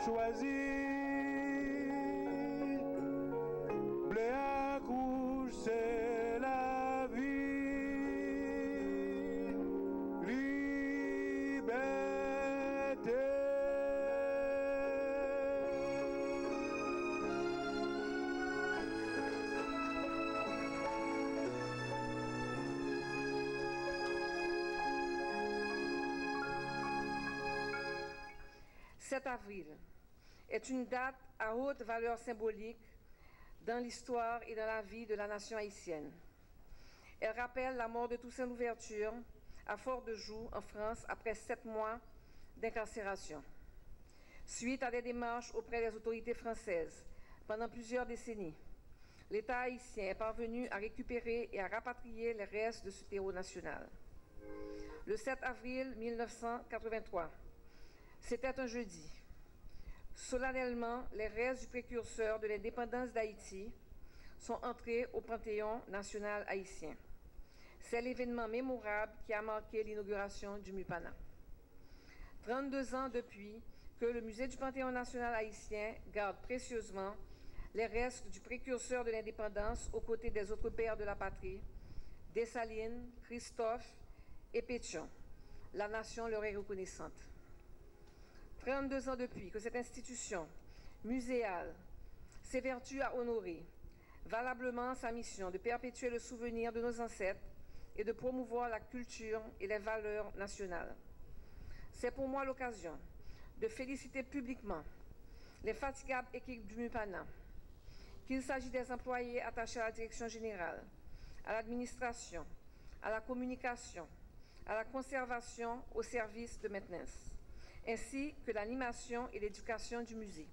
choisi. Blé à couche, c'est la vie. Liberté. « 7 avril est une date à haute valeur symbolique dans l'histoire et dans la vie de la nation haïtienne. Elle rappelle la mort de Toussaint Louverture à Fort-de-Joux, en France, après 7 mois d'incarcération. Suite à des démarches auprès des autorités françaises pendant plusieurs décennies, l'État haïtien est parvenu à récupérer et à rapatrier les restes de ce terreau national. Le 7 avril 1983, c'était un jeudi. Solennellement, les restes du précurseur de l'indépendance d'Haïti sont entrés au Panthéon national haïtien. C'est l'événement mémorable qui a marqué l'inauguration du MUPANA. 32 ans depuis que le musée du Panthéon national haïtien garde précieusement les restes du précurseur de l'indépendance aux côtés des autres pères de la patrie, Dessalines, Christophe et Pétion. La nation leur est reconnaissante. 32 ans depuis que cette institution muséale s'évertue à honorer valablement sa mission de perpétuer le souvenir de nos ancêtres et de promouvoir la culture et les valeurs nationales. C'est pour moi l'occasion de féliciter publiquement les fatigables équipes du MUPANA, qu'il s'agit des employés attachés à la direction générale, à l'administration, à la communication, à la conservation, au service de maintenance, ainsi que l'animation et l'éducation du musée.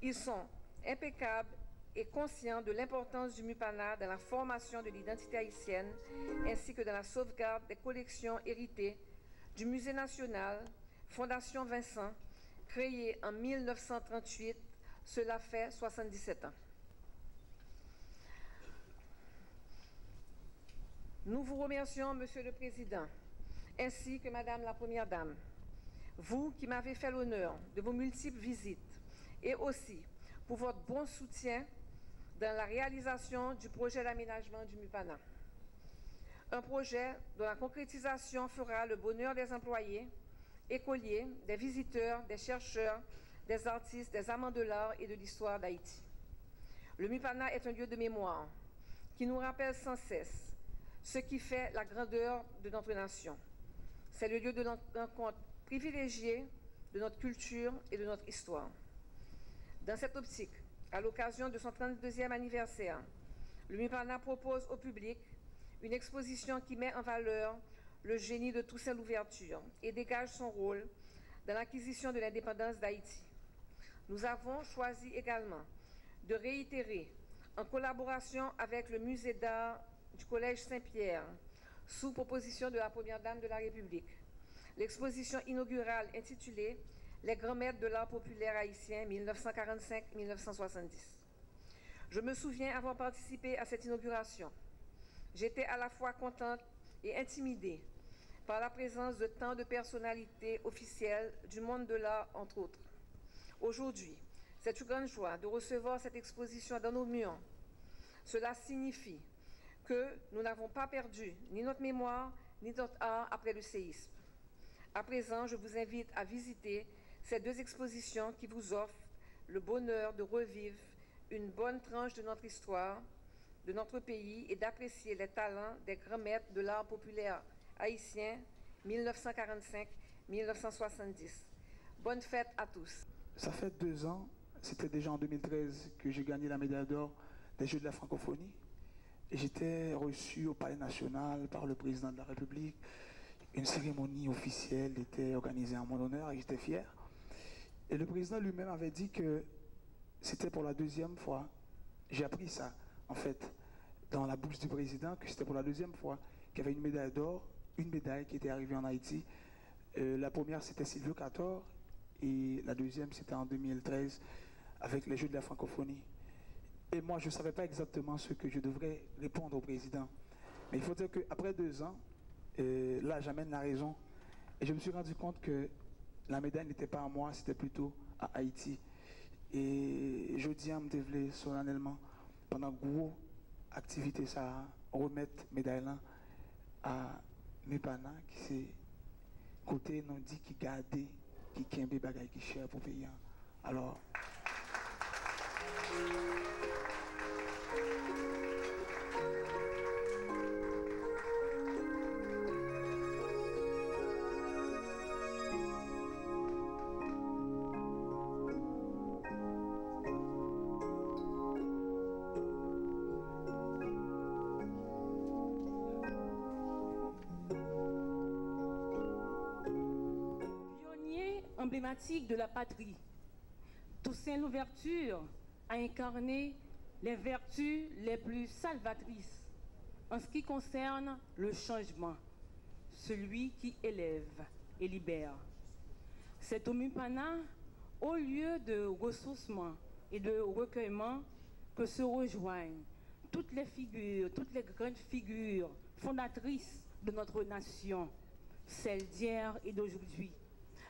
Ils sont impeccables et conscients de l'importance du MUPANA dans la formation de l'identité haïtienne, ainsi que dans la sauvegarde des collections héritées du Musée national, Fondation Vincent, créée en 1938, cela fait 77 ans. Nous vous remercions, Monsieur le Président, ainsi que Madame la Première Dame, vous qui m'avez fait l'honneur de vos multiples visites et aussi pour votre bon soutien dans la réalisation du projet d'aménagement du MUPANA. Un projet dont la concrétisation fera le bonheur des employés, écoliers, des visiteurs, des chercheurs, des artistes, des amants de l'art et de l'histoire d'Haïti. Le MUPANA est un lieu de mémoire qui nous rappelle sans cesse ce qui fait la grandeur de notre nation. C'est le lieu de rencontre privilégié de notre culture et de notre histoire. Dans cette optique, à l'occasion de son 32e anniversaire, le MUPANA propose au public une exposition qui met en valeur le génie de Toussaint Louverture et dégage son rôle dans l'acquisition de l'indépendance d'Haïti. Nous avons choisi également de réitérer, en collaboration avec le musée d'art du Collège Saint-Pierre, sous proposition de la Première Dame de la République, l'exposition inaugurale intitulée « Les grands maîtres de l'art populaire haïtien 1945-1970 ». Je me souviens avoir participé à cette inauguration. J'étais à la fois contente et intimidée par la présence de tant de personnalités officielles du monde de l'art, entre autres. Aujourd'hui, c'est une grande joie de recevoir cette exposition dans nos murs. Cela signifie que nous n'avons pas perdu ni notre mémoire, ni notre art après le séisme. À présent, je vous invite à visiter ces deux expositions qui vous offrent le bonheur de revivre une bonne tranche de notre histoire, de notre pays et d'apprécier les talents des grands maîtres de l'art populaire haïtien 1945-1970. Bonne fête à tous. Ça fait 2 ans, c'était déjà en 2013 que j'ai gagné la médaille d'or des Jeux de la francophonie. J'étais reçu au Palais national par le président de la République. Une cérémonie officielle était organisée en mon honneur et j'étais fier. Et le président lui-même avait dit que c'était pour la 2e fois. J'ai appris ça, en fait, dans la bouche du président, que c'était pour la 2e fois qu'il y avait une médaille d'or, une médaille qui était arrivée en Haïti. La première, c'était Silvio Cator, et la deuxième, c'était en 2013, avec les Jeux de la francophonie. Et moi, je ne savais pas exactement ce que je devrais répondre au président. Mais il faut dire qu'après 2 ans, là, j'amène la raison. Et je me suis rendu compte que la médaille n'était pas à moi, c'était plutôt à Haïti. Et je dis à me solennellement, pendant gros activité, ça, remettre médaille là à mes parents, qui c'est côté non dit qui garde, qui aime des bagages qui cher pour payer. Alors, emblématique de la patrie, Toussaint Louverture a incarné les vertus les plus salvatrices en ce qui concerne le changement, celui qui élève et libère. C'est au Mupana, au lieu de ressourcement et de recueillement, que se rejoignent toutes les grandes figures fondatrices de notre nation, celles d'hier et d'aujourd'hui,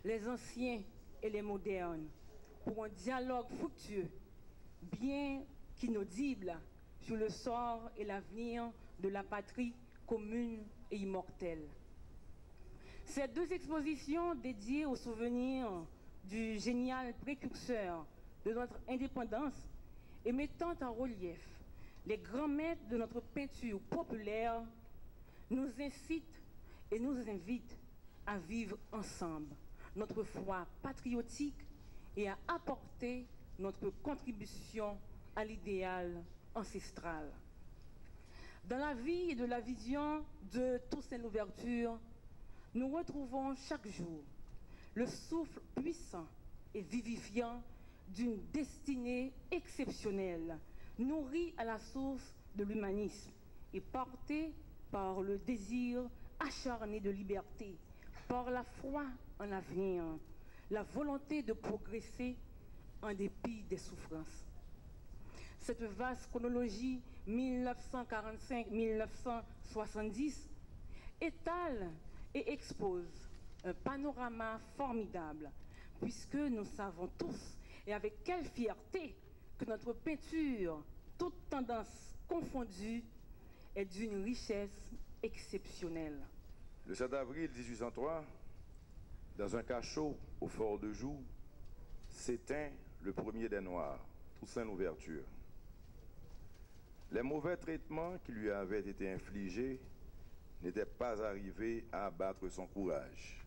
les anciens et les modernes, pour un dialogue fructueux, bien qu'inaudible, sur le sort et l'avenir de la patrie commune et immortelle. Ces deux expositions dédiées au souvenir du génial précurseur de notre indépendance et mettant en relief les grands maîtres de notre peinture populaire nous incitent et nous invitent à vivre ensemble notre foi patriotique et à apporter notre contribution à l'idéal ancestral. Dans la vie et de la vision de Toussaint Louverture, nous retrouvons chaque jour le souffle puissant et vivifiant d'une destinée exceptionnelle, nourrie à la source de l'humanisme et portée par le désir acharné de liberté, par la foi en l'avenir, la volonté de progresser en dépit des souffrances. Cette vaste chronologie 1945-1970 étale et expose un panorama formidable, puisque nous savons tous, et avec quelle fierté, que notre peinture, toute tendance confondue, est d'une richesse exceptionnelle. Le 7 avril 1803, dans un cachot au fort de Joux, s'éteint le premier des Noirs, Toussaint Louverture. Les mauvais traitements qui lui avaient été infligés n'étaient pas arrivés à abattre son courage,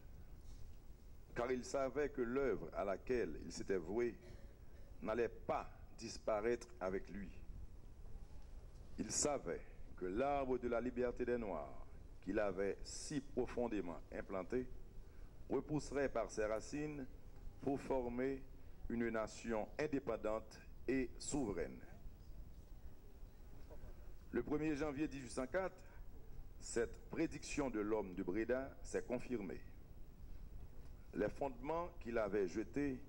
car il savait que l'œuvre à laquelle il s'était voué n'allait pas disparaître avec lui. Il savait que l'arbre de la liberté des Noirs, qu'il avait si profondément implanté, repousserait par ses racines pour former une nation indépendante et souveraine. Le 1er janvier 1804, cette prédiction de l'homme de Breda s'est confirmée. Les fondements qu'il avait jetés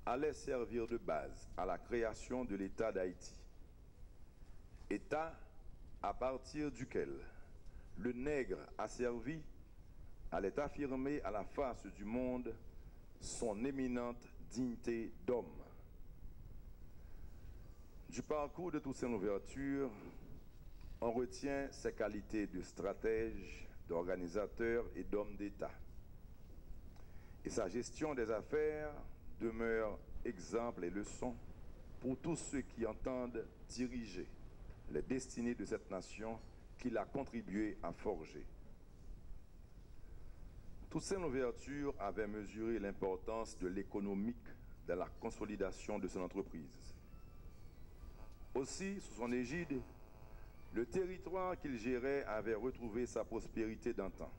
allaient servir de base à la création de l'État d'Haïti. État à partir duquel le nègre asservi allait affirmer à la face du monde son éminente dignité d'homme. Du parcours de Toussaint Louverture, on retient ses qualités de stratège, d'organisateur et d'homme d'État. Et sa gestion des affaires demeure exemple et leçon pour tous ceux qui entendent diriger les destinées de cette nation qu'il a contribué à forger. Toussaint Louverture avait mesuré l'importance de l'économique dans la consolidation de son entreprise. Aussi, sous son égide, le territoire qu'il gérait avait retrouvé sa prospérité d'antan.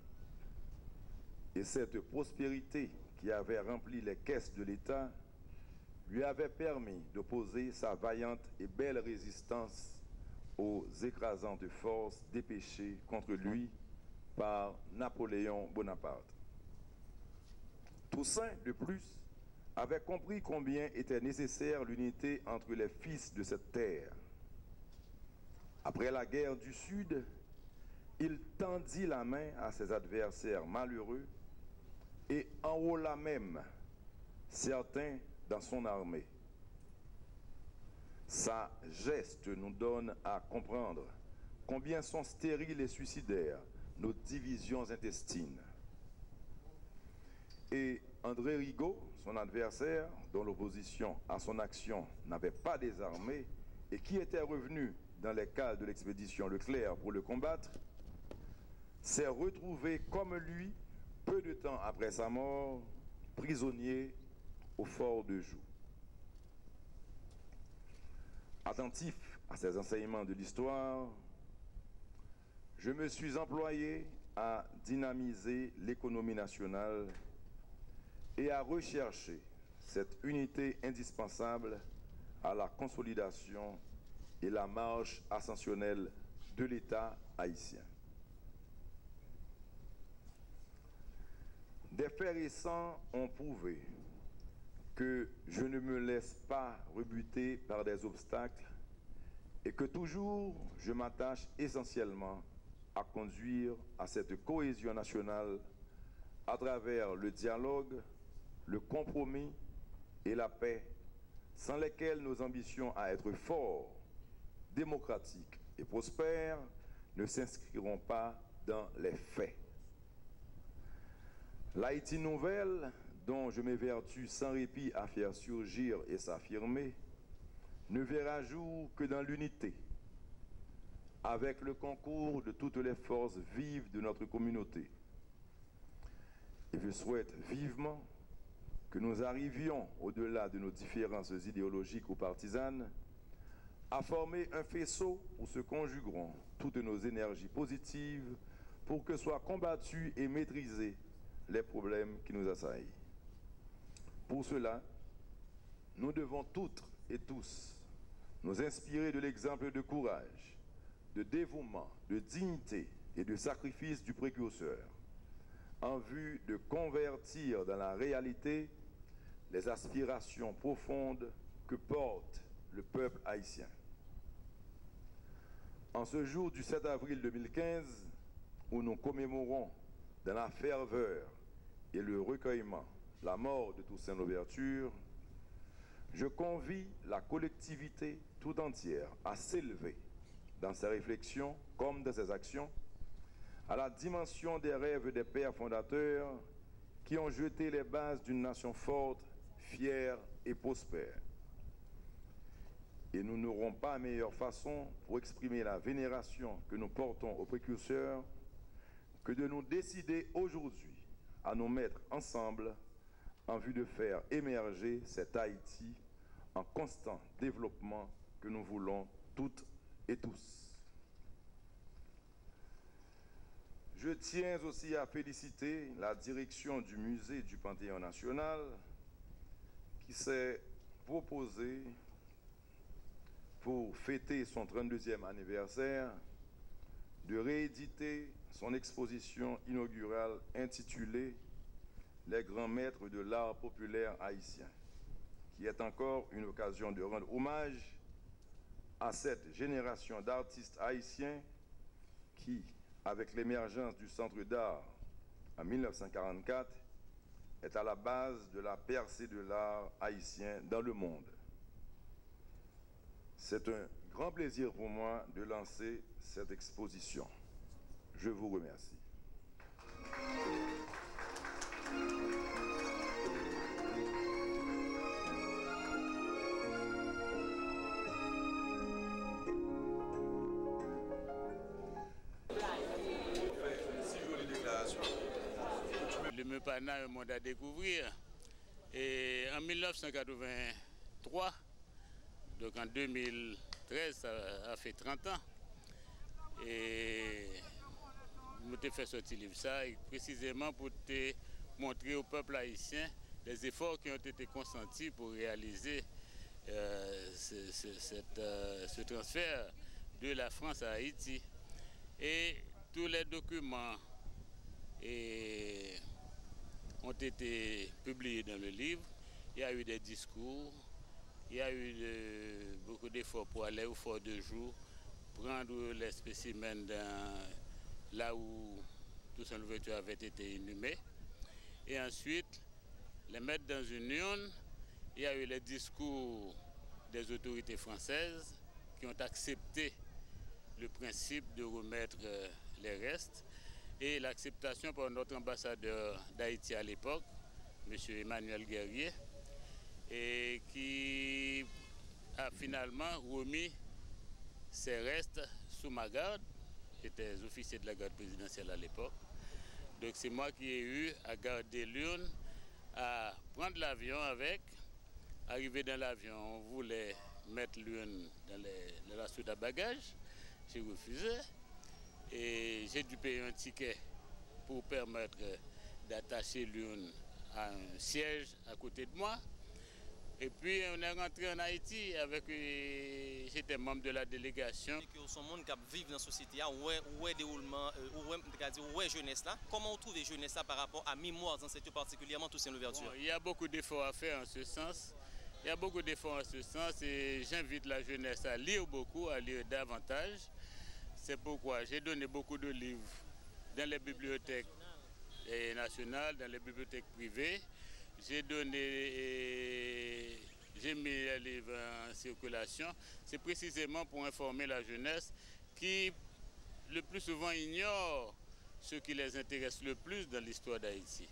Et cette prospérité qui avait rempli les caisses de l'État lui avait permis d'opposer sa vaillante et belle résistance aux écrasantes forces dépêchées contre lui par Napoléon Bonaparte. Toussaint, de plus, avait compris combien était nécessaire l'unité entre les fils de cette terre. Après la guerre du Sud, il tendit la main à ses adversaires malheureux et enrôla même certains dans son armée. Sa geste nous donne à comprendre combien sont stériles et suicidaires nos divisions intestines. Et André Rigaud, son adversaire, dont l'opposition à son action n'avait pas désarmé et qui était revenu dans les cales de l'expédition Leclerc pour le combattre, s'est retrouvé comme lui, peu de temps après sa mort, prisonnier au fort de Joux. Attentif à ces enseignements de l'histoire, je me suis employé à dynamiser l'économie nationale et à rechercher cette unité indispensable à la consolidation et la marche ascensionnelle de l'État haïtien. Des faits récents ont prouvé que je ne me laisse pas rebuter par des obstacles et que toujours je m'attache essentiellement à conduire à cette cohésion nationale à travers le dialogue, le compromis et la paix, sans lesquels nos ambitions à être forts, démocratiques et prospères ne s'inscriront pas dans les faits. L'Haïti nouvelle, dont je m'évertue sans répit à faire surgir et s'affirmer, ne verra jour que dans l'unité, avec le concours de toutes les forces vives de notre communauté. Et je souhaite vivement que nous arrivions, au-delà de nos différences idéologiques ou partisanes, à former un faisceau où se conjugueront toutes nos énergies positives pour que soient combattus et maîtrisés les problèmes qui nous assaillent. Pour cela, nous devons toutes et tous nous inspirer de l'exemple de courage, de dévouement, de dignité et de sacrifice du précurseur, en vue de convertir dans la réalité les aspirations profondes que porte le peuple haïtien. En ce jour du 7 avril 2015, où nous commémorons dans la ferveur et le recueillement la mort de Toussaint Louverture, je convie la collectivité tout entière à s'élever dans ses réflexions comme dans ses actions à la dimension des rêves des pères fondateurs qui ont jeté les bases d'une nation forte, fière et prospère. Et nous n'aurons pas meilleure façon pour exprimer la vénération que nous portons aux précurseurs que de nous décider aujourd'hui à nous mettre ensemble en vue de faire émerger cet Haïti en constant développement que nous voulons toutes et tous. Je tiens aussi à féliciter la direction du musée du Panthéon national qui s'est proposée pour fêter son 32e anniversaire de rééditer son exposition inaugurale intitulée « Les grands maîtres de l'art populaire haïtien », qui est encore une occasion de rendre hommage à cette génération d'artistes haïtiens qui, avec l'émergence du Centre d'art en 1944, est à la base de la percée de l'art haïtien dans le monde. C'est un grand plaisir pour moi de lancer cette exposition. Je vous remercie. Le MEPANA, un monde à découvrir. Et en 1983, donc en 2013, ça a fait 30 ans. Et je m'ai fait sortir livre ça, et précisément pour te montrer au peuple haïtien les efforts qui ont été consentis pour réaliser ce transfert de la France à Haïti. Et tous les documents ont été publiés dans le livre. Il y a eu des discours, il y a eu beaucoup d'efforts pour aller au fort de Joux, prendre les spécimens là où Toussaint Louverture avait été inhumé, et ensuite les mettre dans une urne il y a eu les discours des autorités françaises qui ont accepté le principe de remettre les restes et l'acceptation par notre ambassadeur d'Haïti à l'époque, M. Emmanuel Guerrier, et qui a finalement remis ces restes sous ma garde. J'étais officier de la garde présidentielle à l'époque. Donc c'est moi qui ai eu à garder l'urne, à prendre l'avion avec. Arrivé dans l'avion, on voulait mettre l'urne dans la soute à bagages. J'ai refusé et j'ai dû payer un ticket pour permettre d'attacher l'urne à un siège à côté de moi. Et puis on est rentré en Haïti avec, j'étais membre de la délégation. Son monde qui vit dans la société, où est déroulement, où est jeunesse là. Comment on trouve les jeunesse là par rapport à mémoire dans cette particulièrement Toussaint Louverture? Bon, il y a beaucoup d'efforts à faire en ce sens. Il y a beaucoup d'efforts en ce sens et j'invite la jeunesse à lire beaucoup, à lire davantage. C'est pourquoi j'ai donné beaucoup de livres dans les bibliothèques nationales, dans les bibliothèques privées. J'ai mis les livres en circulation. C'est précisément pour informer la jeunesse qui, le plus souvent, ignore ce qui les intéresse le plus dans l'histoire d'Haïti.